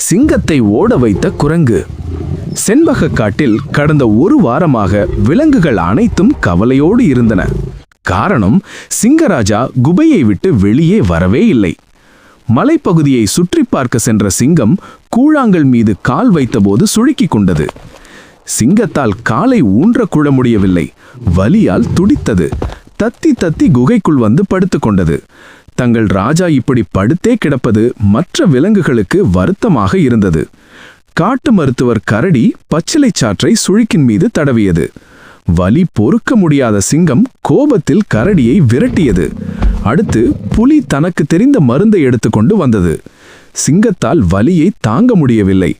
சிங்கத்தை ஓட வைத்த குரங்கு. செண்பக காட்டில் கடந்த ஒரு வாரமாக விலங்குகள் அனைத்தும் கவலையோடு இருந்தன. காரணம், சிங்கராஜா குபையை விட்டு வெளியே வரவே இல்லை. மலைப்பகுதியை சுற்றி பார்க்க சென்ற சிங்கம் கூழாங்கல் மீது கால் வைத்தபோது சுளுக்கிக் கொண்டது. சிங்கத்தால் காலை ஊன்றக்கூட முடியவில்லை. வலியால் துடித்தது. தத்தி தத்தி குகைக்குள் வந்து படுத்துக்கொண்டது. தங்கள் ராஜா இப்படி படுத்தே கிடப்பது மற்ற விலங்குகளுக்கு வருத்தமாக இருந்தது. காட்டு மருத்துவர் கரடி பச்சிலை சாற்றை சுளுக்கின் மீது தடவியது. வலி பொறுக்க முடியாத சிங்கம் கோபத்தில் கரடியை விரட்டியது. அடுத்து புலி தனக்கு தெரிந்த மருந்தை எடுத்துக்கொண்டு வந்தது. சிங்கத்தால் வலியை தாங்க முடியவில்லை.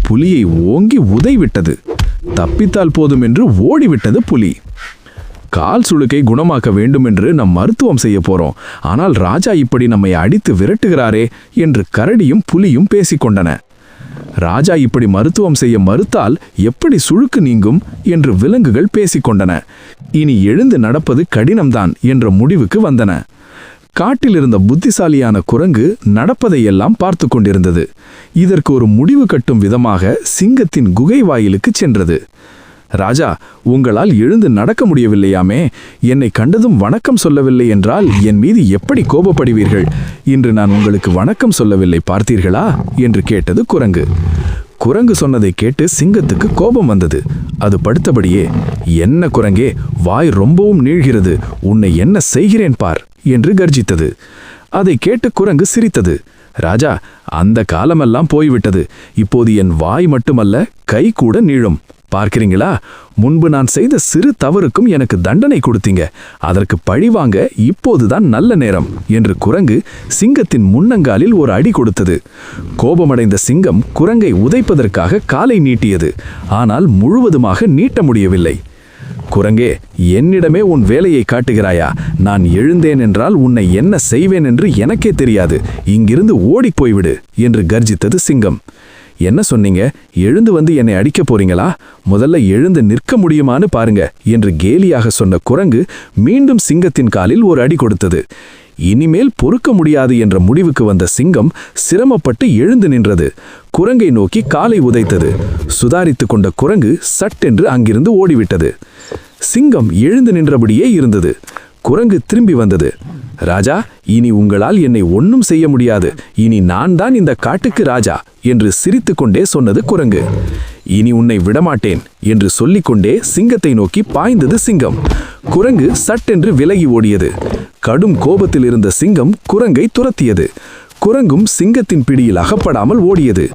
புலியை ஓங்கி உதைவிட்டது. தப்பித்தால் போதும் என்று ஓடிவிட்டது புலி. கால் சுளுக்கை குணமாக்க வேண்டும் என்று நம் மருத்துவம் செய்ய போறோம். ஆனால் ராஜா இப்படி நம்மை அடித்து விரட்டுகிறாரே என்று கரடியும் புலியும் பேசிக்கொண்டன. ராஜா இப்படி மருத்துவம் செய்ய மறுத்தால் எப்படி சுளுக்கு நீங்கும் என்று விலங்குகள் பேசிக்கொண்டன. இனி எழுந்து நடப்பது கடினம்தான் என்ற முடிவுக்கு வந்தன. காட்டில் இருந்த புத்திசாலியான குரங்கு நடப்பதையெல்லாம் பார்த்து கொண்டிருந்தது. இதற்கு ஒரு முடிவு கட்டும் விதமாக சிங்கத்தின் குகை வாயிலுக்கு சென்றது. ராஜா, உங்களால் எழுந்து நடக்க முடியவில்லையாமே, என்னை கண்டதும் வணக்கம் சொல்லவில்லை என்றால் என் மீது எப்படி கோபப்படுவீர்கள்? இன்று நான் உங்களுக்கு வணக்கம் சொல்லவில்லை, பார்த்தீர்களா என்று கேட்டது குரங்கு. குரங்கு சொன்னதை கேட்டு சிங்கத்துக்கு கோபம் வந்தது. அது படுத்தபடியே, என்ன குரங்கே, வாய் ரொம்பவும் நீள்கிறது, உன்னை என்ன செய்கிறேன் பார் என்று கர்ஜித்தது. அதை கேட்டு குரங்கு சிரித்தது. ராஜா, அந்த காலமெல்லாம் போய்விட்டது. இப்போது என் வாய் மட்டுமல்ல, கை கூட நீளும். பார்க்கிறீங்களா, முன்பு நான் செய்த சிறு தவறுக்கும் எனக்கு தண்டனை கொடுத்தீங்க. அதற்கு பழிவாங்க இப்போதுதான் நல்ல நேரம் என்று குரங்கு சிங்கத்தின் முன்னங்காலில் ஒரு அடி கொடுத்தது. கோபமடைந்த சிங்கம் குரங்கை உதைப்பதற்காக காலை நீட்டியது. ஆனால் முழுவதுமாக நீட்ட முடியவில்லை. குரங்கே, என்னிடமே உன் வேலையை காட்டுகிறாயா? நான் எழுந்தேன் என்றால் உன்னை என்ன செய்வேன் என்று எனக்கே தெரியாது. இங்கிருந்து ஓடிப்போய்விடு என்று கர்ஜித்தது சிங்கம். என்ன சொன்னீங்க? எழுந்து வந்து என்னை அடிக்க போறீங்களா? முதல்ல எழுந்து நிற்க முடியுமான்னு பாருங்க என்று கேலியாக சொன்ன குரங்கு மீண்டும் சிங்கத்தின் காலில் ஒரு அடி கொடுத்தது. இனிமேல் பொறுக்க முடியாது என்ற முடிவுக்கு வந்த சிங்கம் சிரமப்பட்டு எழுந்து நின்றது. குரங்கை நோக்கி காலை உதைத்தது. சுதாரித்து கொண்ட குரங்கு சட்டென்று அங்கிருந்து ஓடிவிட்டது. சிங்கம் எழுந்து நின்றபடியே இருந்தது. குரங்கு திரும்பி வந்தது. ராஜா, இனி உங்களால் என்னை ஒன்றும் செய்ய முடியாது. இனி நான் தான் இந்த காட்டுக்கு ராஜா என்று சிரித்துக்கொண்டே சொன்னது குரங்கு. இனி உன்னை விடமாட்டேன் என்று சொல்லிக்கொண்டே சிங்கத்தை நோக்கி பாய்ந்தது சிங்கம். குரங்கு சட்டென்று விலகி ஓடியது. கடும் கோபத்தில் இருந்த சிங்கம் குரங்கை துரத்தியது. குரங்கும் சிங்கத்தின் பிடியில் அகப்படாமல் ஓடியது.